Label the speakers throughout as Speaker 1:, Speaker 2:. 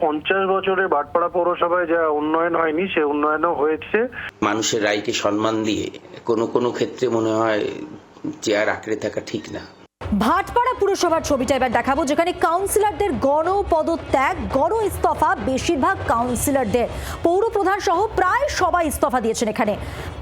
Speaker 1: 50 বছরে ভাটপাড়া পৌরসভায় যা উন্নয়ন হয়নি সে উন্নয়নও হয়েছে।
Speaker 2: মানুষের রায়কে সম্মান দিয়ে কোনো ক্ষেত্রে মনে হয় চেয়ার আঁকড়ে থাকা ঠিক না।
Speaker 3: ভাটপাড়া পুরসভার ছবিটা এবার দেখাবো, যেখানে কাউন্সিলরদের গণ পদত্যাগ, গণ ইস্তফা, বেশিরভাগ কাউন্সিলরদের, পৌর প্রধান সহ প্রায় সবাই ইস্তফা দিয়েছেন। এখানে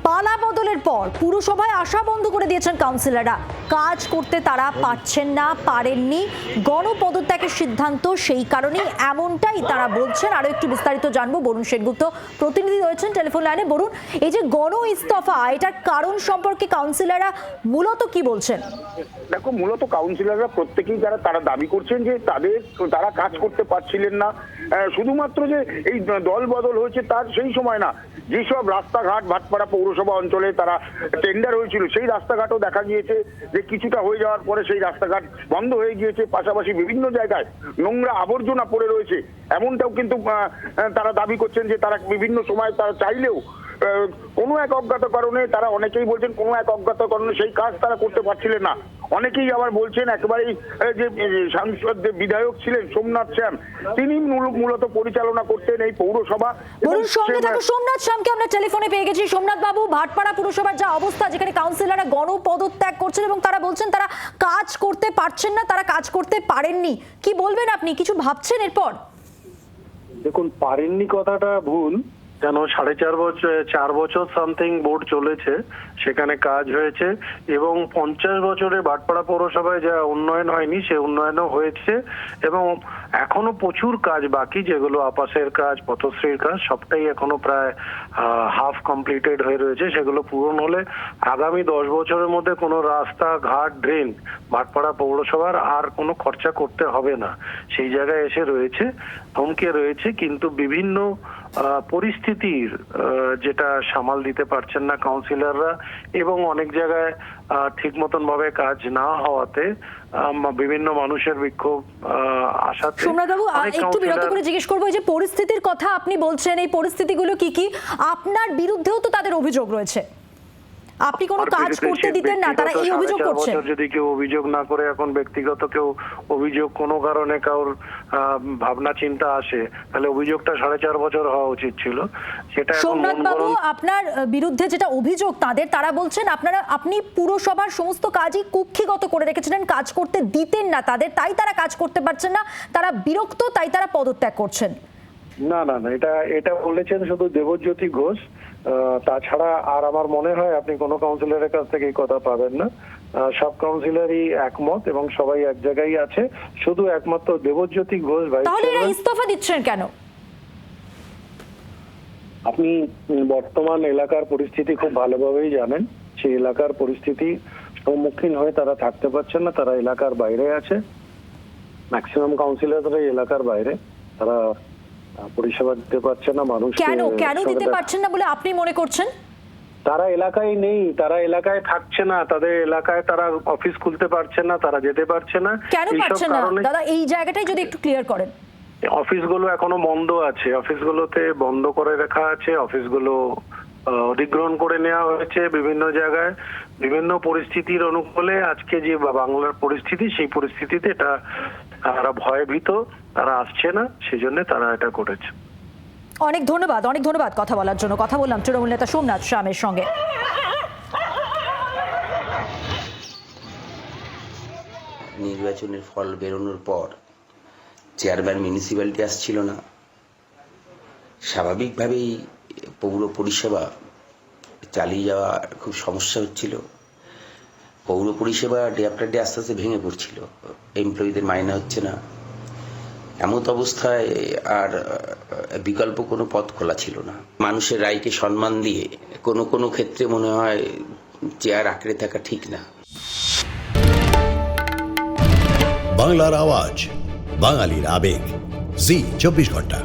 Speaker 3: পালা বদলের পর পুরসভায় আসা বন্ধ করে দিয়েছেন কাউন্সিলররা। কাজ করতে তারা পারছেন না, পারেননি। গণ পদত্যাগের সিদ্ধান্ত সেই কারণেই এমনটাই তারা বলছেন। আরো একটু বিস্তারিত জানবো, বরুণ সেনগুপ্ত প্রতিনিধি রয়েছেন টেলিফোন লাইনে। বরুণ, এই যে গণ ইস্তফা, এটার কারণ সম্পর্কে কাউন্সিলররা মূলত কি বলছেন?
Speaker 4: দেখো, মূলত কাউন্সিলররা প্রত্যেকেই তারা দাবি করছেন যে তারা কাজ করতে পারছিলেন না। শুধুমাত্র যে এই দল বদল হয়েছে তার সেই সময় না, যেসব রাস্তাঘাট ভাটপাড়া পৌরসভা অঞ্চলে তারা টেন্ডার হয়েছিল সেই রাস্তাঘাটও দেখা গিয়েছে যে কিছুটা হয়ে যাওয়ার পরে সেই রাস্তাঘাট বন্ধ হয়ে গিয়েছে। পাশাপাশি বিভিন্ন জায়গায় নোংরা আবর্জনা পড়ে রয়েছে, এমনটাও কিন্তু তারা দাবি করছেন যে তারা বিভিন্ন সময় তারা চাইলেও কোনো এক অজ্ঞাত কারণে, তারা অনেকেই বলছেন কোনো এক অজ্ঞাত কারণে সেই কাজ তারা করতে পারছিলেন না। অনেকেই আবার বলছেন একেবারেই যে সাংসদ বিধায়ক ছিলেন সোমনাথ শ্যাম, তিনি মূলত পরিচালনা করতেন এই পৌরসভা।
Speaker 3: সোমনাথ শ্যামকে আমরা টেলিফোনে পেয়ে গেছি। সোমনাথ বাবু, ভাটপাড়া পুরসভার যা অবস্থা, যেখানে কাউন্সিলররা গণ পদত্যাগ করছেন এবং তারা বলছেন তারা কাজ করতে পারছেন না, তারা কাজ করতে পারেননি, কি বলবেন আপনি? কিছু ভাবছেন এরপর?
Speaker 1: দেখুন, পারেননি কথাটা ভুল। কেন 4.5 বছর সামথিং বোর্ড চলেছে, সেখানে কাজ হয়েছে এবং 50 বছরে ভাটপাড়া পৌরসভায় যা উন্নয়ন হয়নি সে উন্নয়নও হয়েছে এবং এখনো প্রচুর কাজ বাকি, যেগুলো আপাসের কাজ, পথশ্রীর কাজ, সবটাই এখনো প্রায় হাফ কমপ্লিটেড হয়ে রয়েছে। সেগুলো পূরণ হলে আগামী 10 বছরের মধ্যে কোনো রাস্তা ঘাট ড্রেন ভাটপাড়া পৌরসভার আর কোনো খরচা করতে হবে না, সেই জায়গায় এসে রয়েছে, থমকে রয়েছে। কিন্তু বিভিন্ন পরিস্থিতির যেটা সামাল দিতে পারছেন না কাউন্সিলররা এবং অনেক জায়গায় ঠিক মতন ভাবে কাজ না হওয়াতে বিভিন্ন মানুষের বিক্ষোভ আসাতে।
Speaker 3: সোমনাথবাবু, একটু বিরত করে জিজ্ঞেস করবো, এই যে পরিস্থিতির কথা আপনি বলছেন, এই পরিস্থিতিগুলো কি কি? আপনার বিরুদ্ধেও তো তাদের অভিযোগ রয়েছে, আপনি কোনো কাজ করতে দিতেন না, তারা এই অভিযোগ করছেন।
Speaker 1: যদি কেউ অভিযোগ না করে এখন ব্যক্তিগত কেউ অভিযোগ কোনো কারণে কারোর ভাবনা চিন্তা আসে, তাহলে অভিযোগটা 4.5 বছর হওয়া উচিত ছিল। সেটা
Speaker 3: সোমনাথ বাবু, আপনার বিরুদ্ধে যেটা অভিযোগ তাদের, তারা বলছেন আপনি পুরসভার সমস্ত কাজই কুক্ষিগত করে রেখেছিলেন, কাজ করতে দিতেন না তাদের, তাই তারা কাজ করতে পারছেন না, তারা বিরক্ত, তাই তারা পদত্যাগ করছেন।
Speaker 1: না, এটা বলেছেন শুধু দেবজ্যোতি ঘোষ। তাছাড়া আর আমার মনে হয় আপনি কোনো কাউন্সিলরের কাছ থেকে এই কথা পাবেন না। সব কাউন্সিলরই একমত এবং সবাই এক জায়গায় আছে, শুধু একমাত্র দেবজ্যোতি ঘোষ ভাই।
Speaker 3: তাহলে এরা ইস্তফা দিচ্ছেন কেন?
Speaker 1: আপনি বর্তমান এলাকার পরিস্থিতি খুব ভালোভাবেই জানেন। সেই এলাকার পরিস্থিতি সম্মুখীন হয়ে তারা থাকতে পারছেন না, তারা এলাকার বাইরে আছে। ম্যাক্সিমাম কাউন্সিলররা এলাকার বাইরে, তারা পরিষেবা দিতে পারছে না মানুষ।
Speaker 3: কেন দিতে পারছেন না বলে আপনি মনে করছেন?
Speaker 1: তারা এলাকায় নেই, তারা এলাকায় থাকছে না, তাদের এলাকায় তারা অফিস খুলতে পারছে না, তারা যেতে পারছে না।
Speaker 3: কেন পারছেন না দাদা, এই জায়গাটাই যদি একটু ক্লিয়ার করেন।
Speaker 1: অফিসগুলো এখনো বন্ধ আছে, অফিসগুলোতে বন্ধ করে রাখা আছে, অফিসগুলো অধিগ্রহণ করে নেওয়া হয়েছে বিভিন্ন জায়গায়, বিভিন্ন পরিস্থিতির অনুকূলে। আজকে যে বাংলার পরিস্থিতি, সেই পরিস্থিতিতে এটা তারা ভয়ভীত, তারা আসছে না, সেই জন্য তারা এটা করেছে।
Speaker 3: অনেক ধন্যবাদ কথা বলার জন্য। কথা বললাম তৃণমূল নেতা সোমনাথ শ্যামের সঙ্গে।
Speaker 2: নির্বাচনের ফল বেরোনোর পর চেয়ারম্যান মিউনিসিপ্যালিটি আসছিল না, স্বাভাবিকভাবেই পৌর পরিষেবা চালিয়ে যাওয়া খুব সমস্যা হচ্ছিল। পৌর পরিষেবা ডে আফটার ডে আস্তে আস্তে ভেঙে পড়ছিল, এমপ্লয়িদের মাইনে হচ্ছে না। এমত অবস্থায় আর বিকল্প কোনো পথ খোলা ছিল না। মানুষের রায়কে সম্মান দিয়ে কোনো ক্ষেত্রে মনে হয় চেয়ার আঁকড়ে থাকা ঠিক না।
Speaker 5: বাংলার আওয়াজ, বাঙালির আবেগ, জি 24 ঘন্টা।